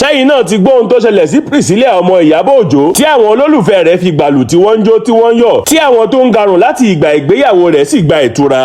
sẹ́yìn náà ti gbọ́ ohun tó ṣẹlẹ̀ sí Priscilla ọmọ Ìyábọ̀ Òjó tí àwọn olólùfẹ́ rẹ̀ fi gbàlù tí wọ́n ń jó tí wọ́n ń yọ̀ tí àwọn tó ń garùn láti ìgbà ìgbéyàwó rẹ̀ sì gba ìtura.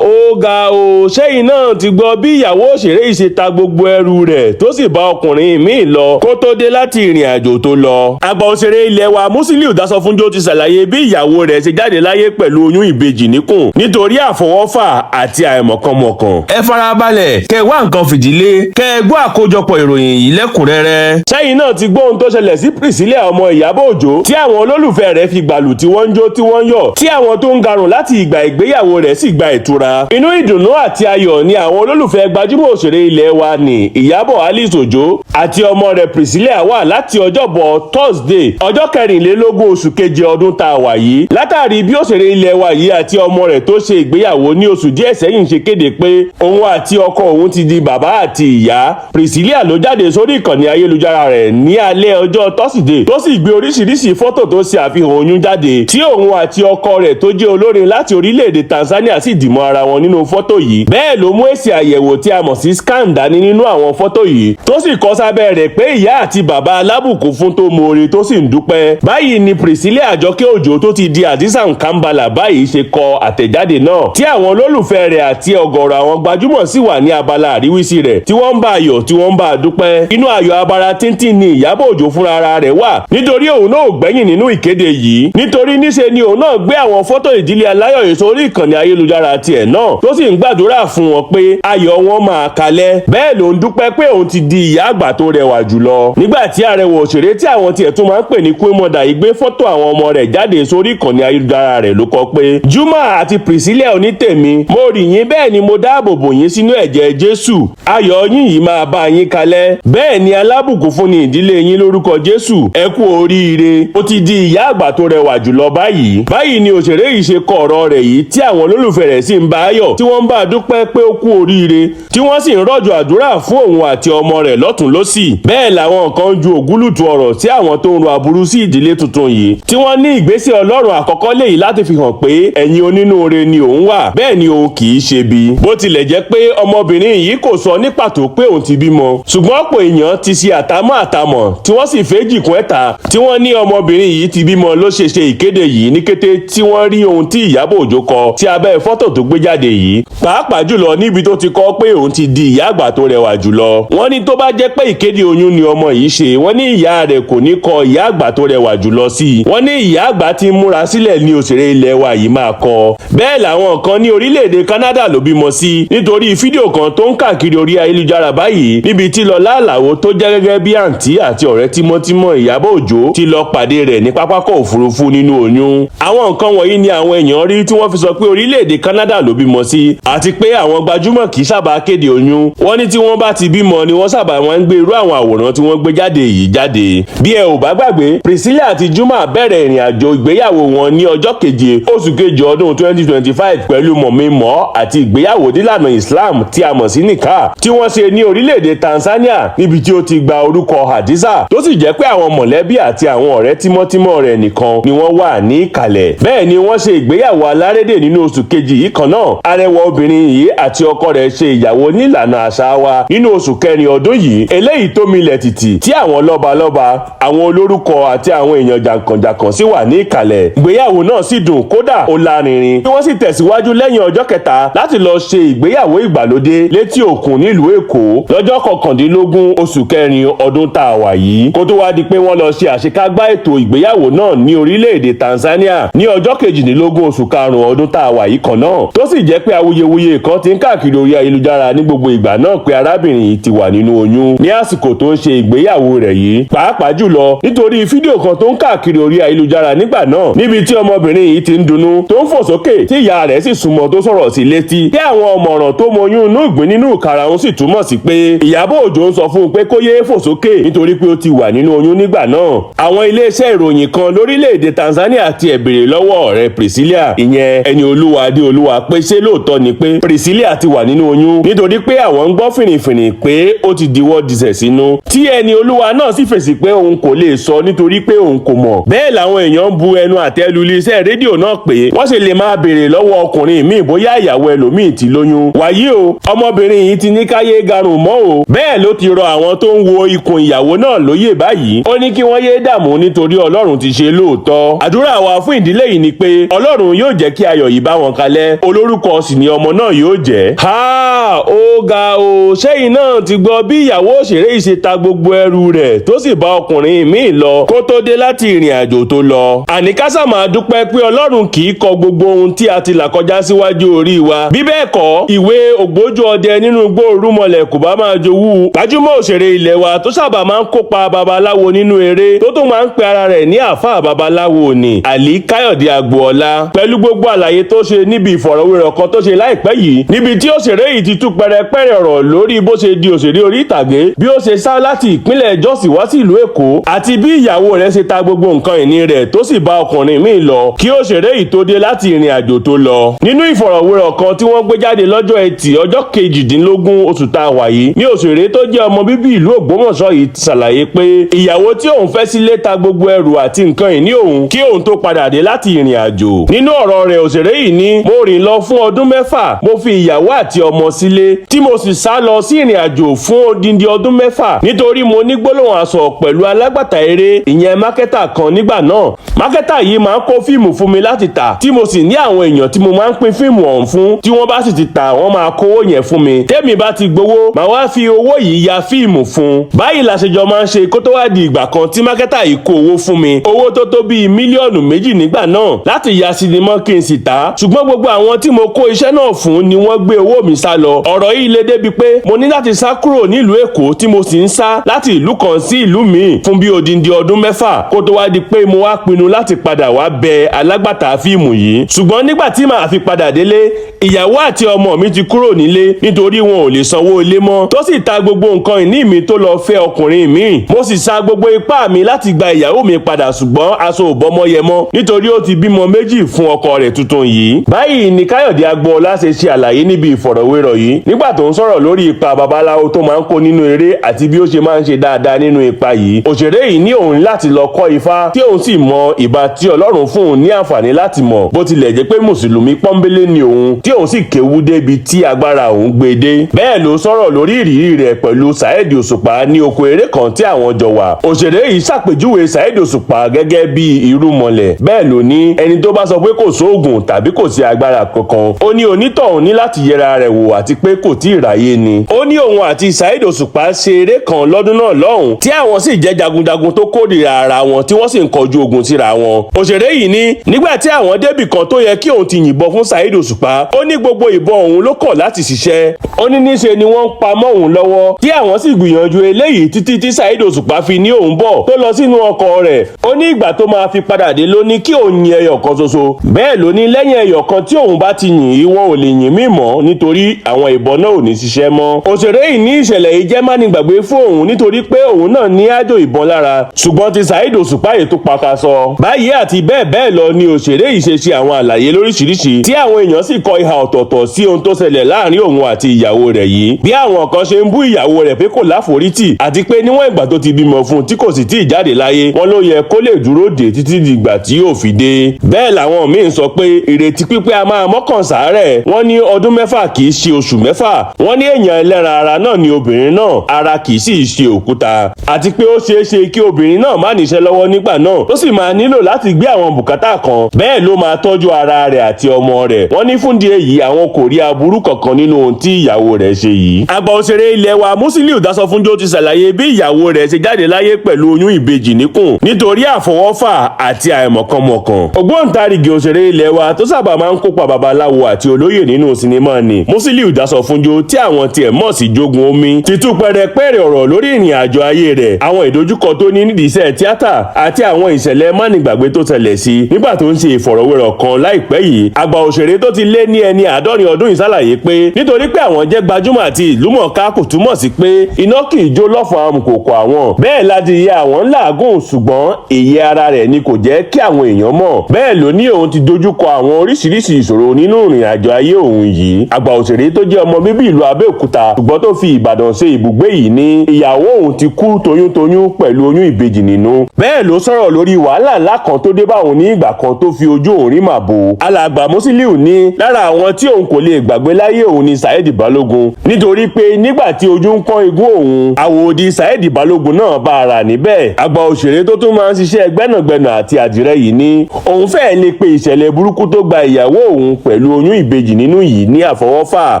Ó ga o, sẹ́yìn náà ti gbọ́ bí ìyàwó òṣèré yìí ṣe ta gbogbo ẹrù rẹ̀ tó sì bá ọkùnrin míì lọ kó tó dé láti ìrìn àjò tó lọ. àgbà òṣèré ilẹ̀ wa Musiliu Dasofunjo ti ṣàlàyé bí ìyàwó rẹ̀ ṣe jáde láyé pẹ̀lú oyún ìbejì níkùn nítorí àfọwọ́fà àti àìmọ̀kànmọ̀kàn. ẹ farabalẹ̀ kẹ́ wá nǹkan fìdílé kẹ́ gbọ́ àkójọpọ̀ ìròyìn yìí lẹ́kùnrẹ́rẹ́. sẹ́yìn náà ti gbọ́ ohun tó ṣẹlẹ̀ sí Priscilla ọmọ Ìyábọ̀ Òjó tí àwọn olólùfẹ́ rẹ̀ fi gbàlù tí wọ́n ń jó tí wọ́n ń yọ̀ tí àwọn tó ń garùn láti ìgbà ìgbéyàwó rẹ̀ sì gba ìtura. inú ìdùnnú àti ayọ̀ ni àwọn olólùfẹ́ gbajúmọ̀ òṣèré ilẹ̀ wa ní Ìyábọ̀ Alice Òjó àti ọmọ rẹ̀ Priscilla wà láti ọjọ́bọ̀ Thursday ọjọ́ 24 oṣù keje ọdún tá a wà yìí látàrí bí òṣèré ilẹ̀ wa yìí àti ọmọ rẹ̀ tó ṣe ìgbéyàwó ní oṣù díẹ̀ sẹ́yìn ṣe kéde pé òun àti ọkọ òun ti di bàbá àti ìyá. Priscilla ló jáde sórí ìkànnì ayélujára rẹ̀ ní alẹ́ ọjọ́ Thursday tó sì gbé oríṣiríṣi fọ́tò tó ṣe àfihàn oyún jáde tí òun àti ọkọ rẹ̀ tó jẹ́ olórin láti orílẹ̀-èdè Tanzania sì dìmọ́ ara wọn nínú fọ́tò yìí. bẹ́ẹ̀ ló mú èsì àyẹ̀wò tí a mọ̀ sí scan dání nínú àwọn fọ́tò yìí tó sì kọ sábẹ́ rẹ̀ pé ìyá àti bàbá alábùkún fún tó mọ̀ọ́re tó sì ń dúpẹ́. báyìí ni Priscilla Àjọkẹ́ Òjó tó ti di Hadiza Nkambala báyìí ṣe kọ àtẹ̀jáde náà tí àwọn olólùfẹ́ rẹ̀ àti ọ̀gọ̀rọ̀ àwọn gbajúmọ̀ sì wà ní abala àríwísí rẹ̀ tí wọ́n ń bá ayọ̀ tí wọ́n ń bá dúpẹ́. inú ayọ̀ abara tíntín ni Ìyábọ̀ Òjó fúnra rẹ̀ wà nítorí òun náà ò gbẹ́yìn nínú ìkéde yìí nítorí níṣe ni òun náà gbé àwọn fọ́tò ìdílé aláyọ̀ yìí sórí ìkànnì ayélujára tiẹ̀ náà tó sì ń gbàdúrà fún wọn pé ayọ̀ wọn máa kalẹ̀. bẹ́ẹ̀ ló ń dúpẹ́ pé òun ti di ìyá àgbà tó rẹwà jùlọ. nígbà tí arẹwà òṣèré tí àwọn tiẹ̀ tún máa ń pè ní Queen Mother yìí gbé fọ́tò àwọn ọmọ rẹ̀ jáde sórí ìkànnì ayélujára rẹ̀ ló kọ pé Juma àti Priscilla onítèmi mo rí yín bẹ́ẹ̀ ni mo dáàbò bò yín sínú ẹ̀jẹ̀ Jésù ayọ̀ yín yìí máa bá yín kalẹ̀ bẹ́ẹ̀ ni alábùkún fún ni ìdílé yín lórúkọ Jésù ẹ kú oríire ó ti di ìyá àgbà tó rẹwà jùlọ báyìí ni òṣèré yìí ṣe kọ ọ̀rọ̀ rẹ̀ yìí tí àwọn olólùfẹ́ rẹ̀ sì ń bá yọ̀ tí wọ́n ń bá dúpẹ́ pé ó kú oríire tí wọ́n sì ń rọ̀jò àdúrà fún òun àti ọmọ rẹ̀ lọ́tùn lósì. bẹ́ẹ̀ làwọn kan ju ògúlùtù ọ̀rọ̀ sí àwọn tó ń ro aburú sí ìdílé tuntun yìí tí wọ́n ní ìgbésẹ̀ Ọlọ́run àkọ́kọ́ léyìí láti fi hàn pé ẹ̀yin onínúure ni òun wà bẹ́ẹ̀ ni òun kì í ṣe bí. bó tilẹ̀ jẹ́ pé ọmọbìnrin yìí kò sọ ní pàtó pé òun ti bímọ ṣùgbọ́n ọ̀pọ̀ èèyàn ti ṣe àtàmọ̀ tí wọ́n sì fèjì kún ẹ̀ta tí wọ́n ní ọmọbìnrin yìí ti bímọ ló ṣe ìkéde yìí ní kété tí wọ́n rí ohun tí Ìyábọ̀ Òjó kọ sí abẹ́ fọ́tò tó gbé jáde yìí pàápàá jùlọ níbi tó ti kọ pé òun ti di ìyá àgbà tó rẹwà jùlọ. wọ́n ní tó bá jẹ́ pé ìkéde oyún ni ọmọ yìí ṣe wọ́n ní ìyá rẹ̀ kò ní kọ ìyá àgbà tó rẹwà jùlọ sí i. wọ́n ní ìyá àgbà ti múra sílẹ̀ ní òṣèré ilẹ̀ wa yìí máa kọ. bẹ́ẹ̀ làwọn kan ní orílẹ̀-èdè Canada ló bímọ sí nítorí fídíò kan tó ń káàkiri orí ayélujára báyìí níbi tí Lọlá Àlàó tó jẹ́ gẹ́gẹ́ bí àǹtí àti ọ̀rẹ́ tímọ́tímọ́ Ìyábọ̀ Òjó ti lọ pàdé rẹ̀ ní pápákọ̀ òfurufú nínú oyún. àwọn nǹkan wọ̀nyí ni àwọn èèyàn rí tí wọ́n fi sọ pé orílẹ̀-èdè Canada ló bímọ sí àti pé àwọn gbajúmọ̀ kì í sábà kéde oyún. wọ́n ní tí wọ́n bá ti bímọ ni wọ́n sábà máa ń gbé irú àwọn àwòrán tí wọ́n gbé jáde yìí jáde. bí ẹ ò bá gbàgbé Priscilla àti Juma bẹ̀rẹ̀ ìrìn àjò ìgbéyàwó wọn ní ọjọ́ keje oṣù kejì ọdún 2025 pẹ̀lú mọ̀mí-mọ́ àti ìgbéyàwó nílànà Islam tí a mọ̀ sí nìkà tí wọ́n ṣe ní orílẹ̀-èdè Tanzania níbi tí ó ti gba orúkọ Hadiza tó sì jẹ́ pé àwọn mọ̀lẹ́bí àti àwọn ọ̀rẹ́ tímọ́tímọ́ rẹ̀ nìkan ni wọ́n wà ní ìkàlẹ̀. bẹ́ẹ̀ ni wọ́n ṣe ìgbéyàwó alárédè nínú oṣù kejì yìí kan náà. arẹwà obìnrin yìí àti ọkọ rẹ̀ ṣe ìyàwó nílànà àṣà wa nínú oṣù kẹrin ọdún yìí eléyìí tó milẹ̀ tìtì tí àwọn lọ́balọ́ba àwọn olórúkọ àti àwọn èèyàn jàǹkànjàǹkàn sì wà ní ìkàlẹ̀. ìgbéyàwó náà sì dùn kódà ó lárinrin tí wọ́n sì tẹ̀síwájú lẹ́yìn ọjọ́ kẹta láti lọ ṣe ìgbéyàwó ìgbàlódé létí òkun nílùú Èkó lọ́jọ́ 19 oṣù kẹrin ọdún tá a wà yìí kó tó wá di pé wọ́n lọ ṣe àṣekágbá ètò ìgbéyàwó náà ní orílẹ̀-èdè Tanzania ní ọjọ́ 22 oṣù karùn-ún ọdún tá a wà yìí kan náà tó sì jẹ́ pé awuyewuye kan ti ń káàkiri orí ayélujára ní gbogbo ìgbà náà pé arábìnrin yìí ti wà nínú oyún ní àsìkò tó ń ṣe ìgbéyàwó rẹ̀ yìí pàápàá jùlọ nítorí fídíò kan tó ń káàkiri orí ayélujára nígbà náà níbi tí ọmọbìnrin yìí ti ń dunnú tó ń fò sókè tí ìyá rẹ̀ sì súnmọ́ tó sọ̀rọ̀ sí létí tí àwọn ọ̀mọ̀ràn tó mọyún inú ìgbín nínú ìkarahun sì túmọ̀ sí pé Ìyábọ̀ Òjó ń sọ fún un pé kó yéé fò sókè nítorí pé ó ti wà nínú oyún nígbà náà. àwọn iléeṣẹ́ ìròyìn kan lórílẹ̀‐èdè Tanzania ti béèrè lọ́wọ́ ọ̀rẹ́ Priscilla ìyẹn Ẹniolúwa Adéolúwa pé ṣé lóòótọ́ ni pé Priscilla ti wà nínú oyún nítorí pé àwọn ń gbọ́ fìrìfìrì pé ó ti diwọ́ disẹ̀ sínú tí Ẹniolúwa náà sì fèsì pé òun kò lè sọ nítorí pé òun kò mọ̀. bẹ́ẹ̀ làwọn èèyàn ń bu ẹnu àtẹ́ lu iléeṣẹ́ rédíò náà pé wọ́n sì lè máa béèrè lọ́wọ́ ọkùnrin míì bóyá ìyàwó ẹlòmíì ti lóyún. wàyí o ọmọbìnrin yìí ti ní káyé garùn mọ́ o bẹ́ẹ̀ ló ti rọ àwọn tó ń wo ikùn ìyàwó náà lóyè báyìí ó ní kí wọ́n yéé dààmú nítorí Ọlọ́run ti ṣe lóòótọ́. àdúrà wa fún ìdílé yìí ni pé Ọlọ́run yóò jẹ́ kí ayọ̀ yìí bá wọn kalẹ̀, olórúkọ sì ni ọmọ náà yóò jẹ́. ha ó ga o, ṣẹ́yìn náà ti gbọ́ bí ìyàwó òṣèré yìí ṣe ta gbogbo ẹrù rẹ̀ tó sì bá ọkùnrin míì lọ kó tó dé láti ìrìn àjò tó lọ. àní ká sá máa dúpẹ́ pé Ọlọ́run kì í kọ gbogbo ohun tí a ti là kọjá síwájú orí wa. bí bẹ́ẹ̀ kọ́ ìwé ògbójú ọdẹ nínú igbó Orúnmọlẹ̀ kò bá máa jowú. gbajúmọ̀ òṣèré ilẹ̀ wa tó sábà máa ń kópa babaláwo nínú eré tó tún máa ń pe ara rẹ̀ ní àáfàá babaláwo ni Àlí Káyọ̀dé Agboola. pẹ̀lú gbogbo àlàyé tó ṣe níbi ìfọ̀rọ̀wérọ̀ kan tó ṣe láìpẹ́ yìí níbi tí òṣèré yìí ti tú pẹrẹpẹrẹ ọ̀rọ̀ lórí bó ṣe di òṣèré orí ìtàgé, bí ó ṣe sá láti ìpínlẹ̀ Jọ́ọ̀sì wá sí ìlú Èkó, àti bí ìyàwó rẹ̀ ṣe ta gbogbo nǹkan ìní rẹ̀ tó sì bá ọkùnrin míì lọ kí òṣèré yìí tó dé láti ìrìn àjò tó lọ. nínú ìfọ̀rọ̀wérọ̀ kan tí wọ́n gbé jáde lọ́jọ́ Ẹtì ọjọ́ 18 oṣù tá a wà yìí ní òṣèré tó jẹ́ ọmọ bíbí ìlú Ògbómọ̀ṣọ́ yìí ṣàlàyé pé ìyàwó tí òun fẹ́ sílé ta gbogbo ẹrù àti nǹkan ìní òun kí òun tó padà dé láti ìrìn àjò. nínú ọ̀rọ̀ rẹ̀ òṣèré yìí ní mo rìn lọ fún ọdún 6, mo fi ìyàwó àti ọmọ sílé tí mo sì sá lọ sí ìrìn àjò fún odindi ọdún 6 nítorí mo ní gbólóhùn aṣọ pẹ̀lú alágbàtà eré ìyẹn mákẹ́tà kan nígbà náà. mákẹ́tà yìí máa ń kó fíìmù fún mi láti tà tí mo sì ní àwọn èèyàn tí mo máa ń pín fíìmù ọ̀hún fún tí wọ́n bá sì ti tà wọ́n máa kówó yẹn fún mi. tẹ́mi bá ti gbowó màá wá fi owó yìí ya fíìmù fún. báyìí làṣejọ máa ń ṣe kó tó wá di ìgbà kan tí mákẹ́tà yìí kó owó fún mi, owó tó tó bíi mílíọ̀nù 2 nígbà náà láti ya sinimá kí n sì tà. ṣùgbọ́n gbogbo àwọn tí mo kó iṣẹ́ náà fún ni wọ́n gbé owó mi sá lọ. ọ̀rọ̀ yìí le débi pé mo ní láti sá kúrò nílùú Èkó tí mo sì ń sá láti ìlú kan sí ìlú míì fún bí odindi ọdún 6 kó tó wá di pé mo wá pinnu láti padà wá bẹ alágbàtà fíìmù yìí. ṣùgbọ́n nígbà tí màá fi padà délé ìyàwó àti ọmọ mi ti kúrò nílé nítorí wọn ò lè sanwó ilé mọ́, tó sì ta gbogbo nǹkan ìní mi tó lọ fẹ́ ọkùnrin míì. mo sì sa gbogbo ipá mi láti gba ìyàwó mi padà ṣùgbọ́n aṣọ ò bọ́mọ yẹ mọ́ nítorí ó ti bímọ 2 fún ọkọ rẹ̀ tuntun yìí. báyìí ni Káyọ̀dé Agboola ṣe ṣe àlàyé níbi ìfọ̀rọ̀wérọ̀ yìí nígbà tó ń sọ̀rọ̀ lórí ipa babaláwo tó máa ń kó nínú eré àti bí ó ṣe máa ń ṣe dáadáa nínú ipa yìí. òṣèré yìí ní òun láti lọ kọ́ ifá tí òun sì mọ ìbá tí Ọlọ́run fún òun ní àǹfààní láti mọ̀, bó tilẹ̀ jẹ́ pé mùsùlùmí pọ́nbélé ni òun tí òun sì kéwú débi tí agbára òun gbé dé. bẹ́ẹ̀ ló sọ̀rọ̀ lórí ìrírí rẹ̀ pẹ̀lú Saheed Òṣùpá ní oko eré kan tí àwọn jọ wà. òṣèré yìí ṣàpèjúwe Saheed Òṣùpá gẹ́gẹ́ bí irúnmọlẹ̀. bẹ́ẹ̀ ló ní ẹni tó bá sọ pé kò sóògùn tàbí kò sí agbára kankan, ó ní onítọ̀hún ní láti yẹra rẹ̀ wò àti pé kò tí ì ráyé ni. ó ní òun àti Saheed Òṣùpá ṣe eré kan lọ́dún náà lọ́hùn tí àwọn sì jẹ́ jagunjagun tó kórìíra ara wọn tí wọ́n sì ń kọjú ogun síra wọn. òṣèré yìí ní nígbà tí àwọn débì kan tó yẹ kí òun ti yìnbọn fún Saheed Òṣùpá, ó ní gbogbo ìbọn òun ló kọ̀ láti ṣiṣẹ́. ó ní níṣe ni wọ́n ń pa mọ́ òun lọ́wọ́ tí àwọn sì gbìyànjú eléyìí títí tí Saheed Òṣùpá fi ní òun bọ̀ tó lọ sínú ọkọ̀ rẹ̀. ó ní ìgbà tó máa fi padà dé ló ní kí òun yin ẹyọ kan ṣoṣo. bẹ́ẹ̀ ló ní lẹ́yìn ẹyọ kan tí òun bá ti yìn í wọn ò lè yìn mí mọ́ nítorí àwọn ìbọn náà ò ní ṣiṣẹ́ mọ́. òṣèré yìí ní ìṣẹ̀lẹ̀ yìí jẹ́ mánigbàgbé fún òun nítorí pé òun náà ní àjò ìbọn lára, ṣùgbọ́n ti Saheed Òṣùpá yìí tó pakasọ. báyìí àti bẹ́ẹ̀ bẹ́ẹ̀ lọ ni òṣèré yìí ṣe àwọn àlàyé lóríṣiríṣi tí àwọn èèyàn sì kọ ìhà ọ̀tọ̀ọ̀tọ̀ sí ohun tó ṣẹlẹ̀ láàrin òun àti ìyàwó rẹ̀ yìí. bí àwọn kan ṣe ń bú ìyàwó rẹ̀ pé kò láforítì àti pé níwọ̀n ìgbà tó ti bímọ fún tí kò sì tí ì jáde láyé, wọn ló yẹ kó lè dúró dè títí dìgbà tí yóò fi dé. bẹ́ẹ̀ làwọn míín sọ pé ìrètí pípẹ́ a máa mọ́kàn sàárẹ̀. wọ́n ní ọdún 6 kì í ṣe oṣù 6. wọ́n ní èèyàn ẹlẹ́ran ara náà ni obìnrin náà, ara kì í sì ṣe òkúta. àti pé ó ṣeé ṣe kí obìnrin náà má níṣẹ́ lọ́wọ́ nígbà náà tó sì máa nílò láti gbé àwọn bùkátà kan. bẹ́ẹ̀ ló máa tọ́jú ara rẹ̀ àti ọmọ rẹ̀. wọ́n ní fúndìí èyí àwọn kò rí aburú kankan nínú ohun tí ìyàwó rẹ̀ ṣe yìí. àgbà òṣèré ilẹ̀ wa Musiliu Dasọfúnjó ti ṣàlàyé bí ìyàwó rẹ̀ ṣe jáde láyé pẹ̀lú oyún ìbejì níkùn nítorí àfọwọ́fà àti àìmọ̀kànmọ̀kàn. ògbóǹtarìgì òṣèré ilẹ̀ wa tó sábà máa ń kópa babaláwo àti olóyè nínú sinimá ni Musiliu Dasọfúnjó tí àwọn tiẹ̀ mọ̀ sí Jogun Omi ti tú pẹrẹpẹrẹ ọ̀rọ̀ lórí ìrìn àjò ayé rẹ̀, àwọn ìdojúkọ tó ní nídìí iṣẹ́ tíátà àti àwọn ìṣẹ̀lẹ̀ mánigbàgbé tó ṣẹlẹ̀ sí nígbà tó ń ṣe ìfọ̀rọ̀wérọ̀ kan láìpẹ́ yìí. àgbà òṣèré tó ti lé ní ẹni 50 ọdún yìí ṣàlàyé pé nítorí pé àwọn jẹ́ gbajúmọ̀ àti ìlúmọ̀ọ́ká kò túmọ̀ sí pé iná kì í jó lọ́fọ̀ọ́ amùkòkò àwọn. bẹ́ẹ̀ ládìyẹ àwọn ń làágùn ṣùgbọ́n èyí ara rẹ̀ ni kò jẹ́ kí àwọn èèyàn mọ̀. bẹ́ẹ̀ ló ní òun ti dojúkọ àwọn oríṣiríṣi ìṣòro nínú ìrìn àjò ayé òun yìí. àgbà òṣèré tó jẹ́ ọmọ bíbí ìlú Abẹ́òkúta ṣùgbọ́n tó fi Ìbàdàn ṣe ibùgbé yìí ní ìyàwó òun ti kú toyúntoyún pẹ̀lú oyún ìbejì nínú. bẹ́ẹ̀ ló sọ̀rọ̀ lórí wàhálà àlá kan tó dé bá òun ní ìgbà kan tó fi ojú òun rí màbo. alàgbà Musiliu ní lára àwọn tí òun kò lè gbàgbé láyé òun ni Saheed Balogun, nítorí pé nígbà tí ojú ń pọ́n igun òun, àwòdì Saheed Balogun náà bá ara níbẹ̀. àgbà òṣèré tó tún máa ń ṣiṣẹ́ gbẹ́nàgbẹ́nà àti àdìrẹ yìí ní òun fẹ́ẹ́ lè pe ìṣẹ̀lẹ̀ burúkú tó gba ìyàwó òun pẹ̀lú oyún ìbejì nínú yìí ní àfọwọ́fà.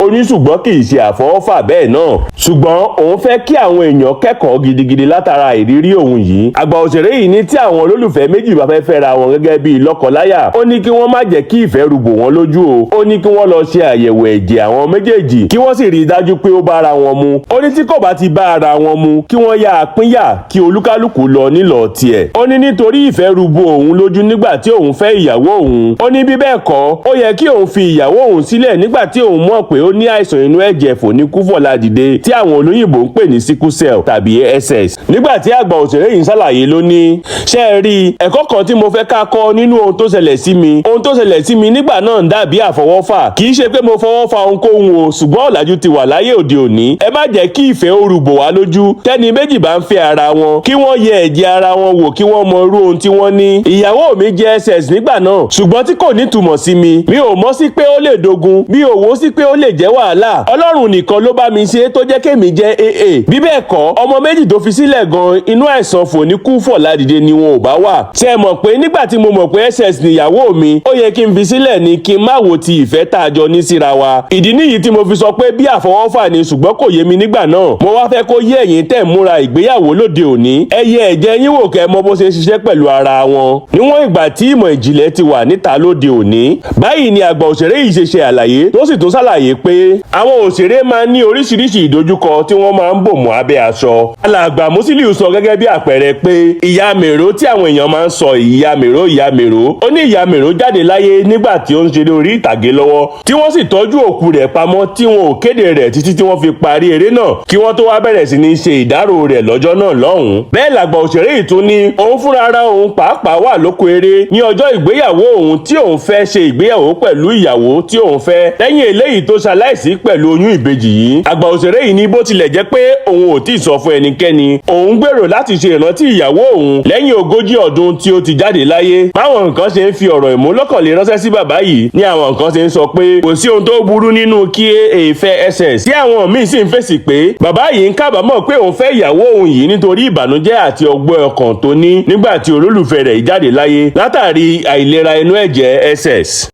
ó ní ṣùgbọ́n kì í ṣe àfọwọ́fà bẹ́ẹ̀ náà, ṣùgbọ́n òun fẹ́ kí àwọn èèyàn kẹ́kọ̀ọ́ gidigidi látara ìrírí òun yìí. àgbà òṣèré yìí ní tí àwọn olólùfẹ́ méjì bá fẹ́ fẹ́ra wọn gẹ́gẹ́ bíi lọ́kọláya, ó ní kí wọ́n má jẹ́ kí ìfẹ́ rúbò wọn lójú o. ó ní kí wọ́n lọ ṣe àyẹ̀wò ẹ̀jẹ̀ àwọn méjèèjì kí wọ́n sì rí i dájú pé ó bá ara wọn mu. ó ní tí kò bá ti bá ara wọn mu kí wọ́n yá a pínyà kí olúkálùkù lọ nílọ tiẹ̀. ó ní nítorí ìfẹ́ rúbò òun lójú nígbà tí òun fẹ́ ìyàwó òun. ó ní bí bẹ́ẹ̀ kọ́ ó yẹ kí òun fi ìyàwó òun sílẹ̀ nígbà tí òun mọ̀ pé ó ní àìsàn inú ẹ̀jẹ̀ fòníkú-fọ̀la-dìde tí àwọn olóyìnbó ń pè ní sickle cell tàbí SS. nígbà tí àgbà òṣèré yìí ń ṣàlàyé ló ní ṣé ẹ rí ẹ̀kọ́ kan tí mo fẹ́ ká kọ́ nínú ohun tó ṣẹlẹ̀ sí mi. ohun tó ṣẹlẹ̀ sí mi nígbà náà ń dàbí àfọwọ́fà, kì í ṣe pé mo fọwọ́ fa ohunkóhun o, ṣùgbọ́n ọ̀làjú ti wà láyé òde òní. ẹ má jẹ́ kí ìfẹ́ ó rúbò wá lójú. tẹ́ni méjì bá ń fẹ́ ara wọn kí wọ́n yẹ ẹ̀jẹ̀ ara wọn wò kí wọ́n mọ irú ohun tí wọ́n ní. ìyàwó mi jẹ́ SS nígbà náà, ṣùgbọ́n tí kò nítumọ̀ sí mi. mi ò mọ̀ sí pé ó lè dogun, mi ò wò sí pé ó lè jẹ́ wàhálà. Ọlọ́run nìkan ló bá mi ṣe tó jẹ́ kémi jẹ́ AA. bí bẹ́ẹ̀ kọ́ ọmọ méjì tó fi sílẹ̀ gan inú àìsàn fòníkú-fọ̀la-dìde ni wọn ò bá wà. ṣé ẹ mọ̀ pé nígbà tí mo mọ̀ pé SS nìyàwó mi, ó yẹ kí n fi sílẹ̀ ni kí n má wo ti ìfẹ́ tá a jọ ní síra wa. ìdí nìyí tí mo fi sọ pé bí àfọwọ́fà ni, ṣùgbọ́n kò yé mi nígbà náà. mo wá fẹ́ kó yé ẹ̀yin tẹ́ ń múra ìgbéyàwó lóde òní. ẹ yẹ ẹ̀jẹ̀ yín wò kẹ́ mọ̀ bó ṣe ń ṣiṣẹ́ pẹ̀lú ara wọn. níwọ̀n ìgbà tí ìmọ̀ ìjìnlẹ̀ ti wà níta lóde òní. báyìí ni àgbà òṣèré yìí ṣe àlàyé tó sì tún ṣàlàyé pé àwọn òṣèré máa ń ní oríṣiríṣi ìdojúkọ tí wọ́n máa ń bò mọ́ abẹ́ aṣọ. alàgbà Musiliu sọ gẹ́gẹ́ bí àpẹẹrẹ pé ìyá Mèrò tí àwọn èèyàn máa ń sọ ìyá Mèrò, ó ní ìyá Mèrò jáde láyé nígbà tí ó ń ṣeré orí ìtàgé lọ́wọ́, tí wọ́n sì tọ́jú òkú rẹ̀ pamọ́ tí wọn ò kéde rẹ̀ títí tí wọ́n fi parí eré náà kí wọ́n tó wá bẹ̀rẹ̀ sí ní ṣe ìdárò rẹ̀ lọ́jọ́ náà lọ́hùn-ún. bẹ́ẹ̀ làgbà òṣèré yìí tún ní òun fúnra ara òun pàápàá wà lóko eré ní ọjọ́ ìgbéyàwó òun tí òun fẹ́ ṣe ìgbéyàwó pẹ̀lú ìyàwó tí òun fẹ́ lẹ́yìn eléyìí tó ṣaláìsí pẹ̀lú oyún ìbejì yìí. àgbà òṣèré yìí ní bó tilẹ̀ jẹ́ pé òun ò tí ì sọ fún ẹnikẹ́ni, òun gbèrò láti ṣe ìrántí ìyàwó òun lẹ́yìn 40 ọdún tí ó ti jáde láyé. báwọn nǹkan ṣe ń fi ọ̀rọ̀ ìmúlọ́kànlé ránṣẹ́ sí bàbá yìí ní àwọn nǹkan ṣe ń sọ pé kò sí ohun tó burú nínú kí èèfẹ́ SS, tí àwọn míì sì ń fèsì pé bàbá yìí ń kábàámọ̀ pé òun fẹ́ ìyàwó òun yìí nítorí ìbànújẹ́ àti ọgbẹ́ ọkàn tó ní nígbà tí olólùfẹ́ rẹ̀ jáde láyé látàrí àìlera inú ẹ̀jẹ̀ SS.